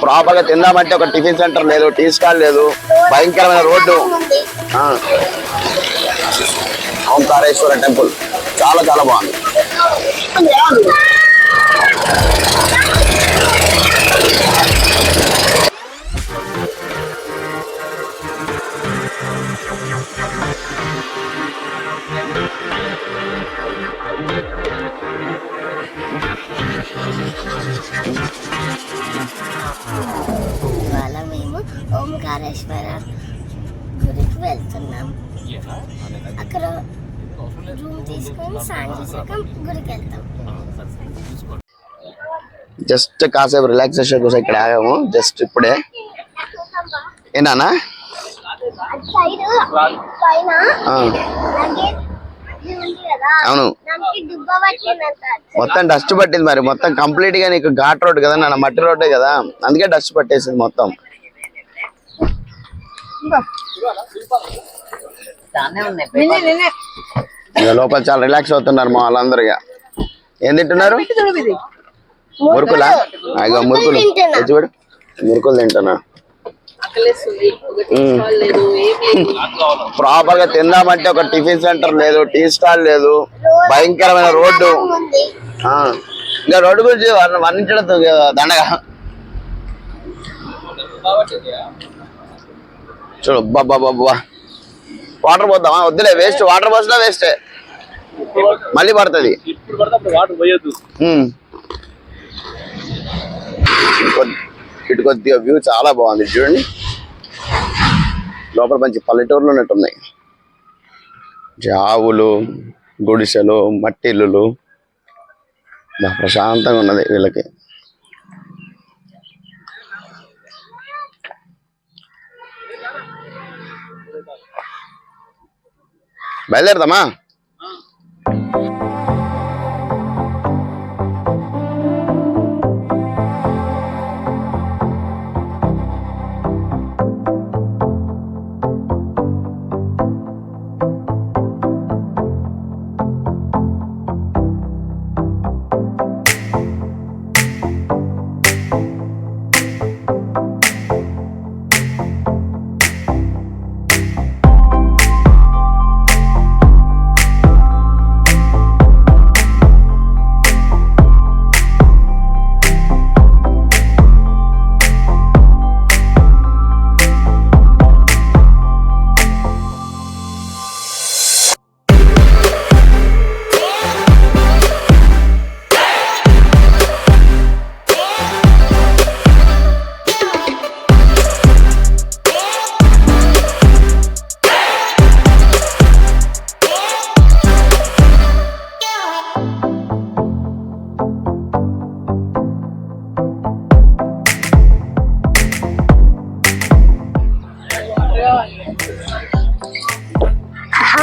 Proper గా తిందామంటే ఒక tiffin centre లేదు, టీ స్టాల్ లేదు, భయంకరమైన రోడ్డు. ఓంకారేశ్వర టెంపుల్ చాలా చాలా బాగుంది. ఇవాళ మేము ఓంకారేశ్వర గుడికి వెళ్తున్నాం. అక్కడ రూమ్ తీసుకొని స్నానం చేసాక గుడికి వెళ్తాం. జస్ట్ కాసేపు రిలాక్సేషన్ కోసం ఇక్కడ ఆగాము. జస్ట్ ఇప్పుడే ఏనా అవును మొత్తం డస్ట్ పట్టింది. మరి మొత్తం కంప్లీట్ గా నీకు ఘాట్ రోడ్ కదా నాన్న, మట్టి రోడ్డే కదా, అందుకే డస్ట్ పట్టేసింది మొత్తం. లోపల చాలా రిలాక్స్ అవుతున్నారు మా వాళ్ళందరూ. ఏం తింటున్నారు? మురుకులా? అయ్యో మురుకులు చూడు, మురుకులు తింటున్నా. ప్రాపర్ గా తిందామంటే ఒక టిఫిన్ సెంటర్ లేదు, టీ స్టాల్ లేదు, భయంకరమైన రోడ్డు. ఇంకా రోడ్డు గురించి వర్ణించడం దండగా. చూడు బాబా వాటర్ పోద్దామా? వద్దులే, వేస్ట్. వాటర్ పోసినా వేస్టే, మళ్ళీ పడుతుంది. ఇటు కొద్దిగా వ్యూ చాలా బాగుంది చూడండి. లోపల మంచి పల్లెటూరులో ఉన్నట్టున్నాయి. ఆవులు, గుడిసెలు, మట్టి ఇల్లులు, ప్రశాంతంగా ఉన్నది వీళ్ళకి. బయలుదేరదామా?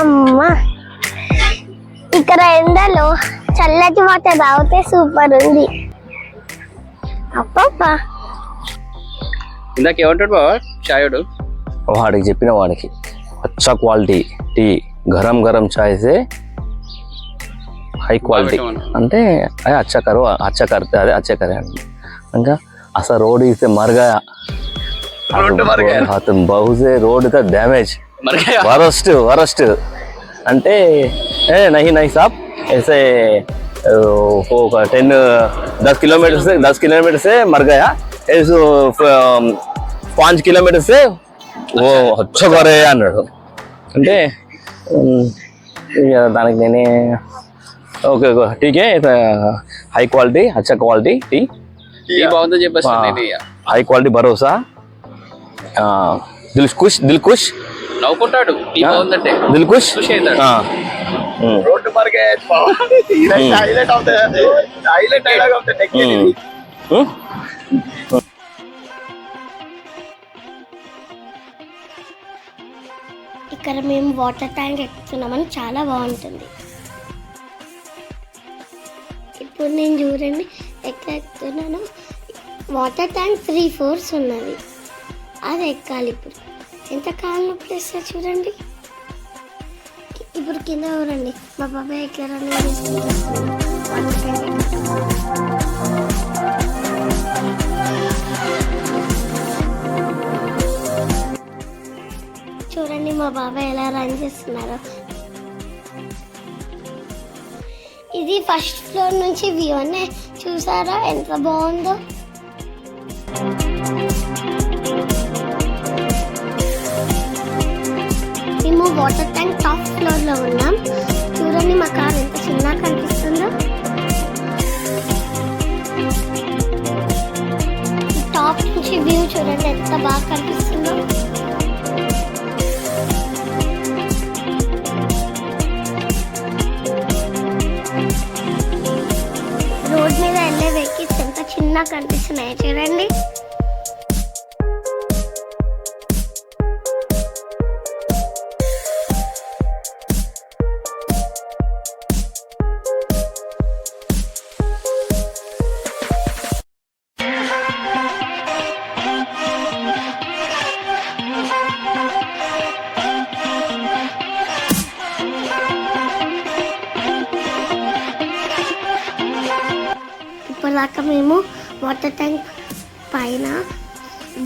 అమ్మా, ఇక్కడ ఎండలో చల్లటి వాటర్ తాగితే సూపర్ ఉంది. అప్పప్పా ఇందాక ఏమంటాడు బాబా చాయుడు? వాడికి చెప్పిన వాడికి अच्छा क्वालिटी టీ, गरम गरम चाय से హై క్వాలిటీ అంటే అదే అచ్చా కరో అచ్చా కర్తే అదే అచ్చా కరే ఇంకా అసలు రోడ్ ఇస్తే మరగాయా బహుశే రోడ్ का डैमेज वरस्ट అంటే नहीं नहीं साहब ऐसे 10 किलोमीटर से मर गया, 5 किलोमीटर से वो अच्छा करे అన్నాడు. అంటే దానికి నేనే ఓకే ठीक है, हाई क्वालिटी अच्छा क्वालिटी టీ బాగుందని చెప్పేసి हाई क्वालिटी भरोसा दिल खुश నవ్వుకుంటాడు. టీ బాగుందంటే दिल खुश రోడ్డు మరగే హైలైట్ అవుతుంది. హైలైట్ డైలాగ్ అవుతుంది. ఇక్కడ మేము వాటర్ ట్యాంక్ ఎక్కుతున్నామని చాలా బాగుంటుంది. ఇప్పుడు నేను చూడండి ఎక్కడ ఎక్కుతున్నాను. వాటర్ ట్యాంక్ 3 floors ఉన్నది, అది ఎక్కాలి. ఇప్పుడు ఎంత కాలం ప్లేస్ చూడండి. ఇప్పుడు కింద చూడండి మా బాబాయ్ ఎక్కారని చూడండి మా బాబాయ్ ఎలా రన్ చేస్తున్నారో. ఇది ఫస్ట్ ఫ్లోర్ నుంచి వ్యూ అనే చూసారా ఎంత బాగుందో. మేము వాటర్ ట్యాంక్ టాప్ ఫ్లోర్ లో ఉన్నాం. చూడండి మా కార్ ఎంత చిన్నగా కనిపిస్తుందో. ఈ టాప్ నుంచి వ్యూ చూడండి ఎంత బాగా కనిపిస్తుందో. రోడ్ మీద వెళ్ళే వెహికల్స్ ఎంత చిన్నగా కనిపిస్తున్నాయో చూడండి. ఇప్పటిదాకా మేము వాటర్ ట్యాంక్ పైన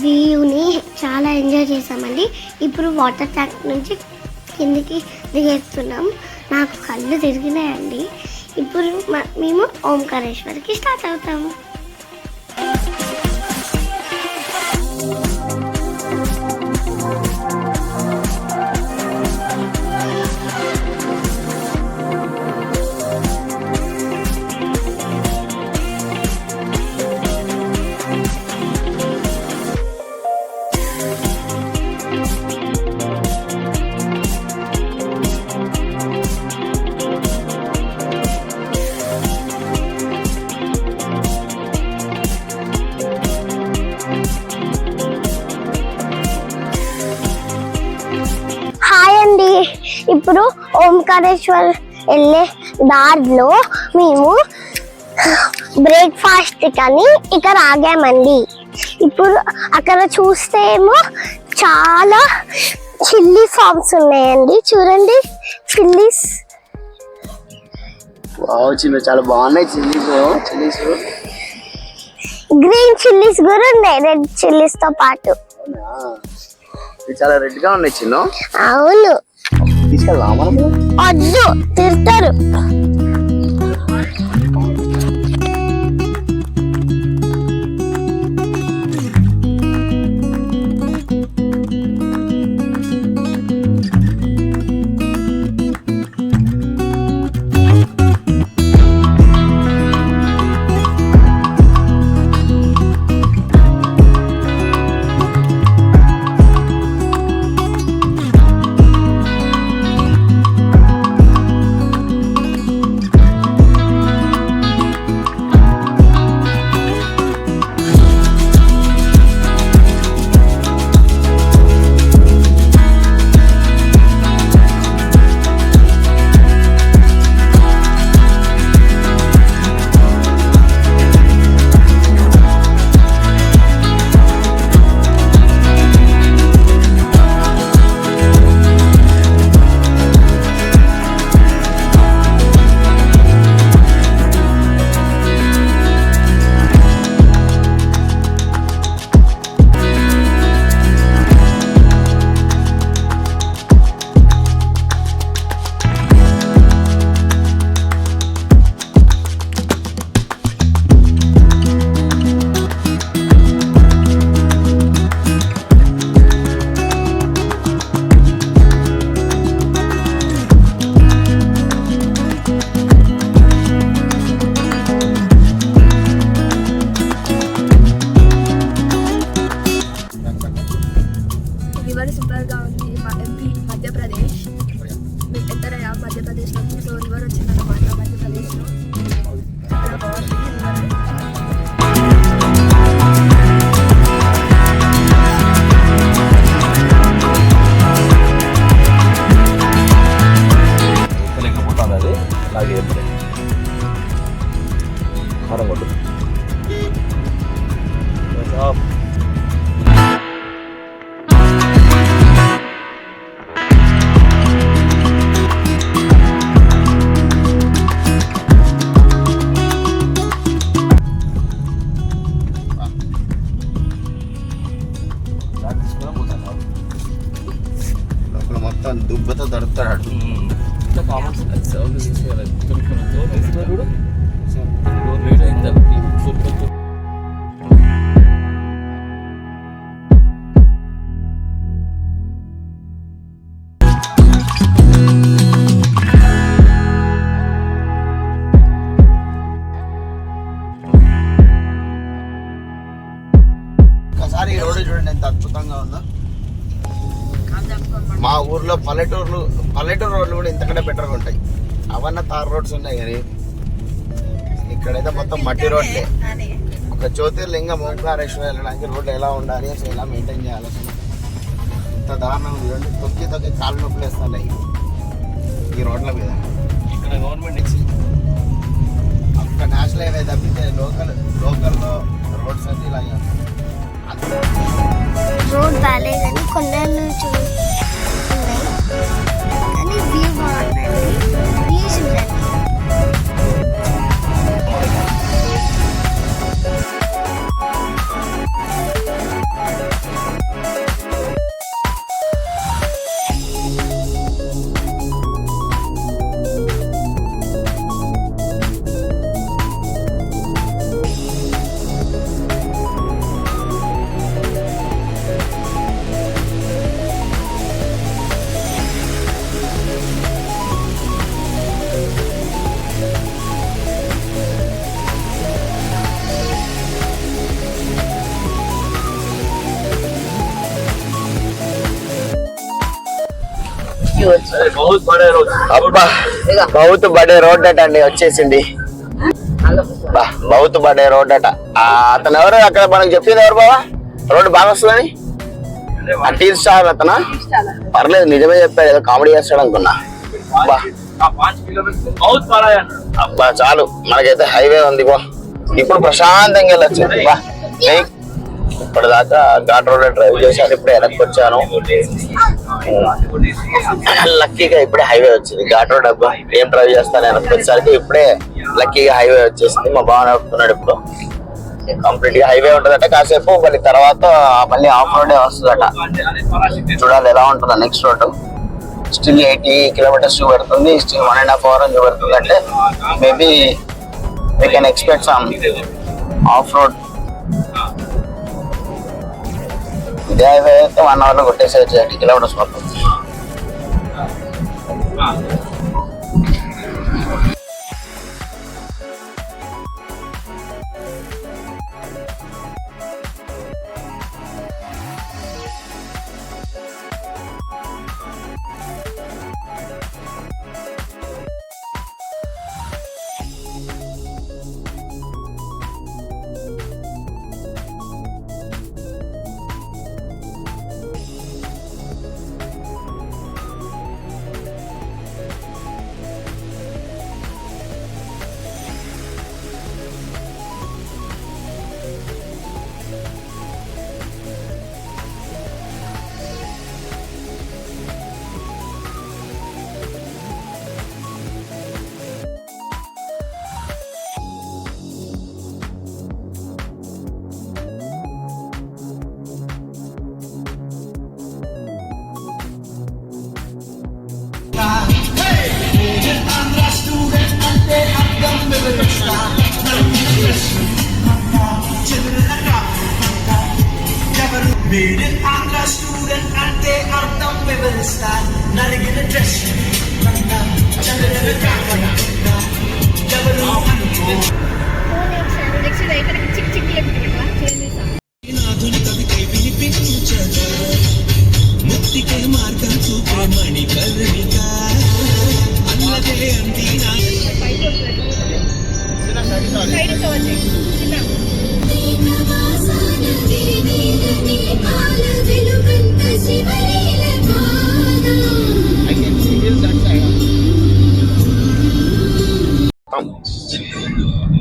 వ్యూని చాలా ఎంజాయ్ చేసామండి. ఇప్పుడు వాటర్ ట్యాంక్ నుంచి కిందికి దిగేస్తున్నాం. నాకు కళ్ళు తిరిగినాయండి. ఇప్పుడు మేము ఓంకారేశ్వర్కి స్టార్ట్ అవుతాము. ఇప్పుడు ఓంకారేశ్వర్ వెళ్ళే దారిలో మేము బ్రేక్ఫాస్ట్ కానీ ఇక్కడ ఆగామండి. ఇప్పుడు అక్కడ చూస్తే ఏమో చాలా చిల్లీ ఫార్మ్స్ ఉన్నాయండి. చూడండి చిల్లీస్. చాలా బాగున్నాయి చిల్లీస్. గ్రీన్ చిల్లీస్ కూడా ఉన్నాయి రెడ్ చిల్లీస్ తో పాటు. చాలా రెడ్ గా ఉన్నాయి చిన్న. అవును తీసుకెళ్దాం మనం. వద్దు తిడతారు. రివర్ సూపర్గా ఉంది. ఎంపీ మధ్యప్రదేశ్ మేము ఎంటర్ అయ్యాం మధ్యప్రదేశ్లోకి. సో రివర్ వచ్చిందన్నమాట మధ్యప్రదేశ్లో. చాలా బాగుంది రివర్. లేకపోతుంది అది అలాగే కారం కొట్టు. చూడు రోడ్డు ఎంత ఒకసారి ఈ రోడ్డు చూడండి ఎంత అద్భుతంగా ఉందో. మా ఊర్లో పల్లెటూరు రోడ్లు కూడా ఇంతకంటే బెటర్గా ఉంటాయి. అవన్న తార్ రోడ్స్ ఉన్నాయి కానీ ఇక్కడైతే మొత్తం మట్టి రోడ్లే. ఒక జ్యోతిర్లింగం ఓంకారేశ్వరం వెళ్ళడానికి రోడ్లు ఎలా ఉండాలి, అసలు ఎలా మెయింటైన్ చేయాలి, అసలు ఇంత దారుణంగా చూడండి. తొక్కి కాళ్ళు నొప్పులు వేస్తున్నాయి ఈ రోడ్ల మీద. ఇక్కడ గవర్నమెంట్ ఇచ్చి ఒక్క నేషనల్ హైవే తప్పితే లోకల్లో రోడ్స్ అయితే ఇలా రోడ్ బాగాలేదని కొండలు ఉన్నాయి కానీ వ్యూ బాగుందండి. వ్యూ చూడండి. అబ్బా బౌత్ బడే రోడ్ అట అండి వచ్చేసింది. బౌత్ బడే రోడ్ అట. అతను ఎవరు అక్కడ మనకు చెప్పింది ఎవరు బాబా రోడ్డు బాగా వస్తుందని? టీ స్టాల్ అతనా? పర్లేదు నిజమే చెప్పాడు, ఏదో కామెడీ చేస్తాడు అనుకున్నా. అబ్బా చాలు మనకైతే హైవే ఉంది బా. ఇప్పుడు ప్రశాంతంగా వెళ్ళొచ్చు బా. ఇప్పటిదాకా ఘాట్ రోడ్ డ్రైవ్ చేశాను, ఇప్పుడే వెనక్కి వచ్చాను. లక్కీగా ఇప్పుడే హైవే వచ్చింది. ఘాట్ రోడ్ అబ్బా ఏం డ్రైవ్ చేస్తాను వెనక్కి వచ్చేసరికి ఇప్పుడే లక్కీగా హైవే వచ్చేసింది. మా బావ నడుపుతున్నాడు. ఇప్పుడు కంప్లీట్ గా హైవే ఉంటుందట. కాసేపు మళ్ళీ తర్వాత మళ్ళీ ఆఫ్ రోడే వస్తుందట. చూడాలి ఎలా ఉంటుందో నెక్స్ట్ రోడ్. స్టిల్ 80 కిలోమీటర్స్ చూపెడుతుంది. స్టిల్ 1.5 hours చూపెడుతుంది. అంటే maybe we can expect some of road. ఇదే హైవే అయితే 1 hour లో కొట్టేసేయచ్చు 80 కిలోమీటర్స్ మొత్తం.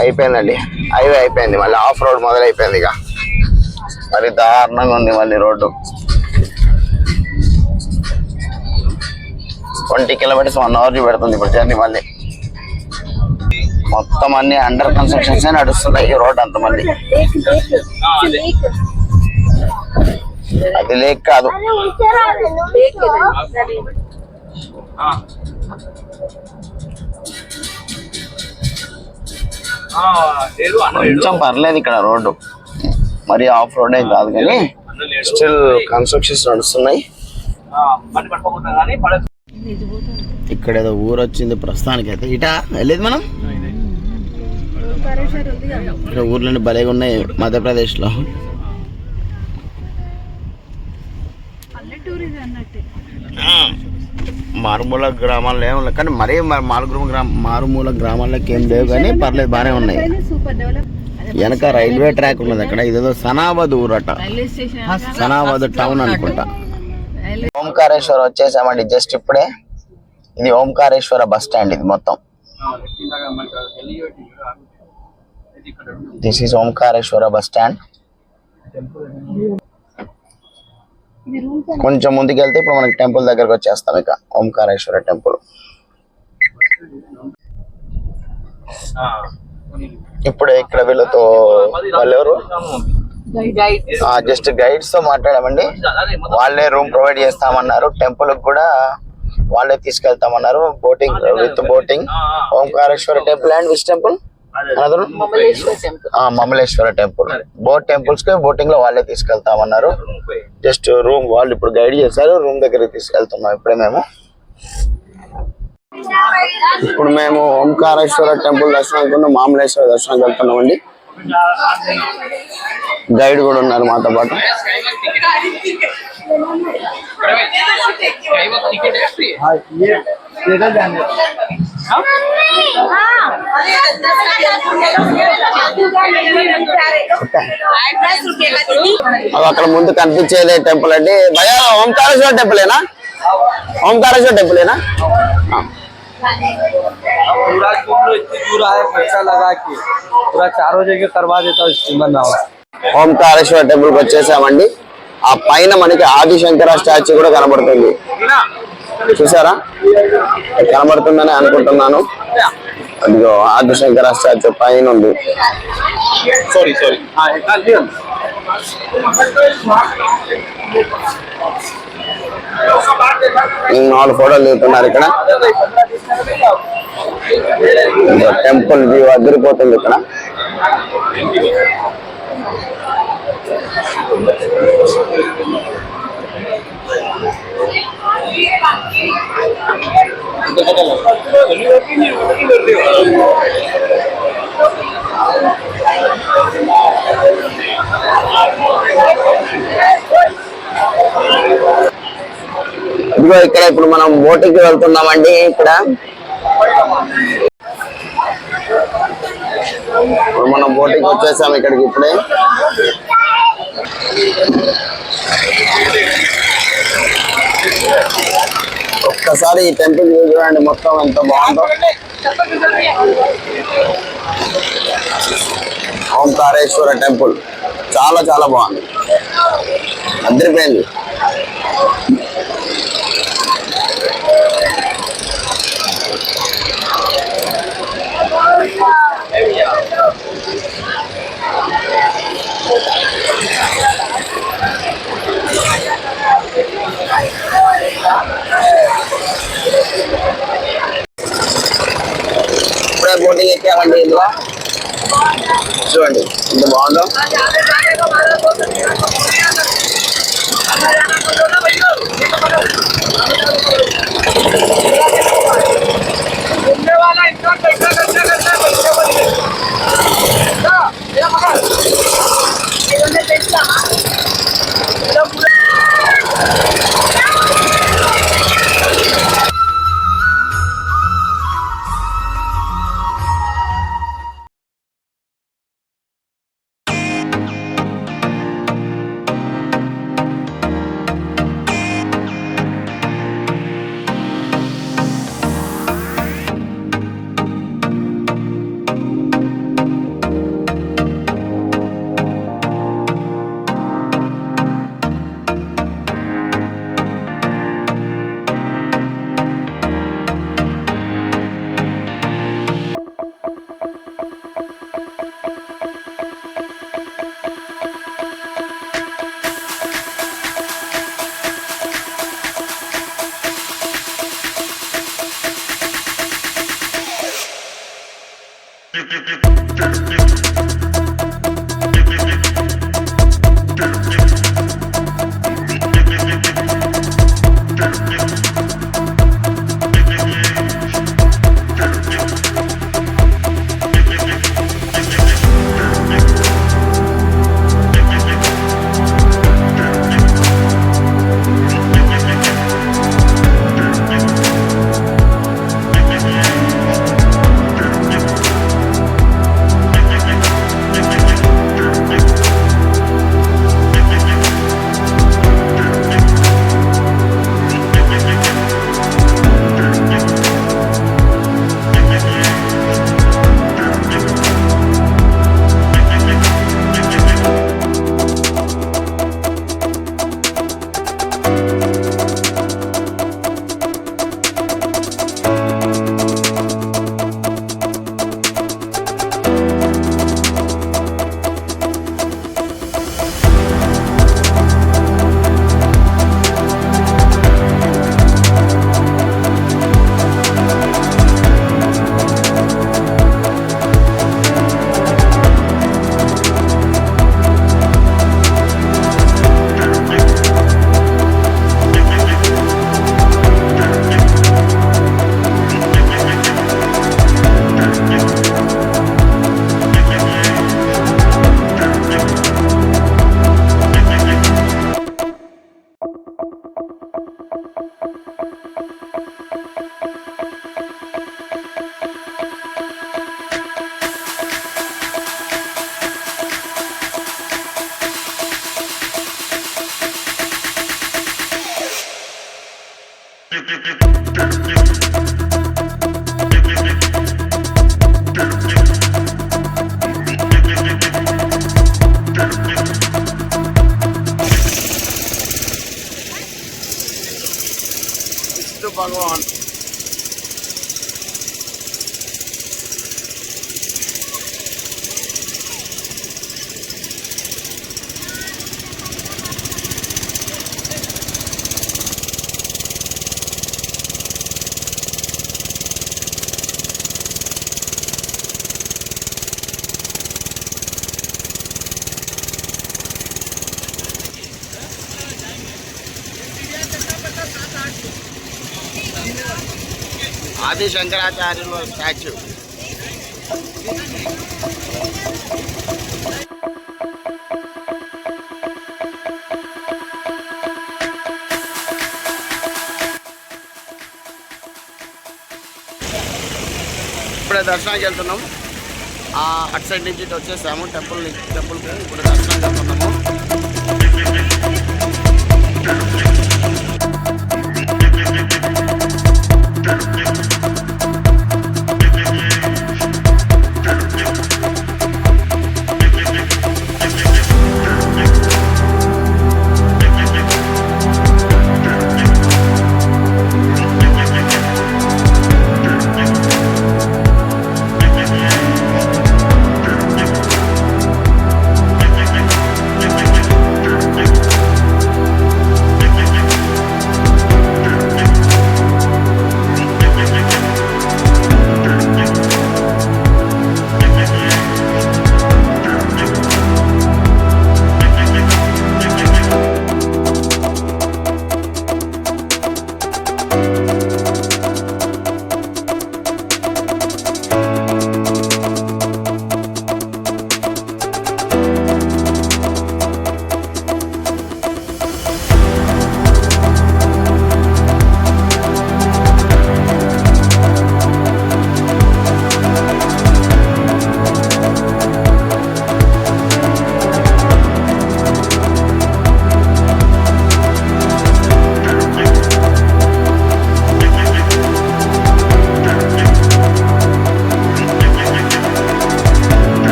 అయిపోయిందండి, హైవే అయిపోయింది. మళ్ళీ ఆఫ్ రోడ్ మొదలైపోయింది. ఇక మరి దారుణంగా ఉంది మళ్ళీ రోడ్డు. 20 కిలోమీటర్స్ 1 hour చూపెడుతుంది ఇప్పుడు జర్నీ. మళ్ళీ మొత్తం అన్ని అండర్ కన్స్ట్రక్షన్స్ నడుస్తున్నాయి ఈ రోడ్ అంత. మళ్ళీ అది లేక్ కాదు, కొంచెం పర్లేదు ఇక్కడ రోడ్డు, మరి ఆఫ్ రోడ్ ఏం కాదు కానీ స్టిల్ కన్స్ట్రక్షన్స్ నడుస్తున్నాయి. ఇక్కడ ఏదో ఊరు వచ్చింది ప్రస్తుతానికి అయితే. ఇటా వెళ్ళేది మనం ఇక్కడ ఊర్లన్నీ భలేగా ఉన్నాయి మధ్యప్రదేశ్లో. మారుమూల గ్రామాల్లో ఏమి కానీ మరీ మారుమూల గ్రామాల్లోకి ఏం లేవు కానీ పర్లేదు బాగానే ఉన్నాయి. వెనక రైల్వే ట్రాక్ ఉన్నది అక్కడ. ఇదేదో సనాబాద్ ఊరట, సనాబాద్ టౌన్ అనుకుంటా. ఓంకారేశ్వర వచ్చేసామండి జస్ట్ ఇప్పుడే. ఇది ఓంకారేశ్వర బస్ స్టాండ్. ఇది మొత్తం this is Omkareshwara bus stand. కొంచెం ముందుకు వెళ్తే ఇప్పుడు మనకి టెంపుల్ దగ్గరకు వచ్చేస్తాం. ఇక ఓంకారేశ్వర టెంపుల్. ఇప్పుడే ఇక్కడ వీళ్ళతో వాళ్ళెవరు జస్ట్ గైడ్స్ తో మాట్లాడామండి. వాళ్ళే రూమ్ ప్రొవైడ్ చేస్తామన్నారు. టెంపుల్ కూడా వాళ్ళే తీసుకెళ్తామన్నారు. Boating with boating. Omkareshwara temple and which temple? Mamaleshwara temple. Boat temples కి బోటింగ్ లో వాళ్ళే తీసుకెళ్తామన్నారు. జస్ట్ రూమ్ వాళ్ళు ఇప్పుడు గైడ్ చేశారు. రూమ్ దగ్గరికి తీసుకెళ్తున్నాం ఇప్పుడే మేము. ఇప్పుడు మేము ఓంకారేశ్వర టెంపుల్ దర్శనం, మామలేశ్వర దర్శనం వెళ్తున్నామండి. గైడ్ కూడా ఉన్నారు మాతో పాటు. అక్కడ ముందు కనిపించేదే టెంపుల్ అండి. భయా ఓంకారేశ్వర టెంపులేనా? ఓంకారేశ్వర టెంపులేనా? पूरा कुंभ इतनी दूर आए, पैसा लगा के पूरा चारों जगह करवा देता हूँ स्टीमर ना। ఓంకారేశ్వర టెంపుల్ కి వచ్చేసామండి. ఆ పైన మనకి ఆదిశంకర స్టాచ్యూ కూడా కనబడుతుంది. చూసారా? కనబడుతుందని అనుకుంటున్నాను. అదిగో ఆదిశంకర స్టాచ్యూ పైన ఉంది. सॉरी सॉरी నాలుగు ఫోటోలు దిగుతున్నారు ఇక్కడ. టెంపుల్ వ్యూ అదిరిపోతుంది ఇక్కడ. ఇదిగో ఇక్కడ ఇప్పుడు మనం బోటింగ్ వెళ్తున్నామండి. ఇక్కడ ఇప్పుడు మనం బోటింగ్ వచ్చేసాం ఇక్కడికి ఇప్పుడే. ఒక్కసారి ఈ టెంపుల్ చూడండి మొత్తం ఎంత బాగుందో. ఓంకారేశ్వర టెంపుల్ చాలా చాలా బాగుంది, అదిరిపోయింది. ఇప్పుడే బోటింగ్ ఎక్కామండి. ఇందులో చూడండి ఎంత బాగుందో. విష్ణు భగవాన్ ఆది శంకరాచార్యుల స్టాచ్యూ. ఇప్పుడే దర్శనానికి వెళ్తున్నాం. అటు సైడ్ నుంచి ఇటు వచ్చేసాము టెంపుల్కి. ఇప్పుడు దర్శనానికి వెళ్తున్నాము.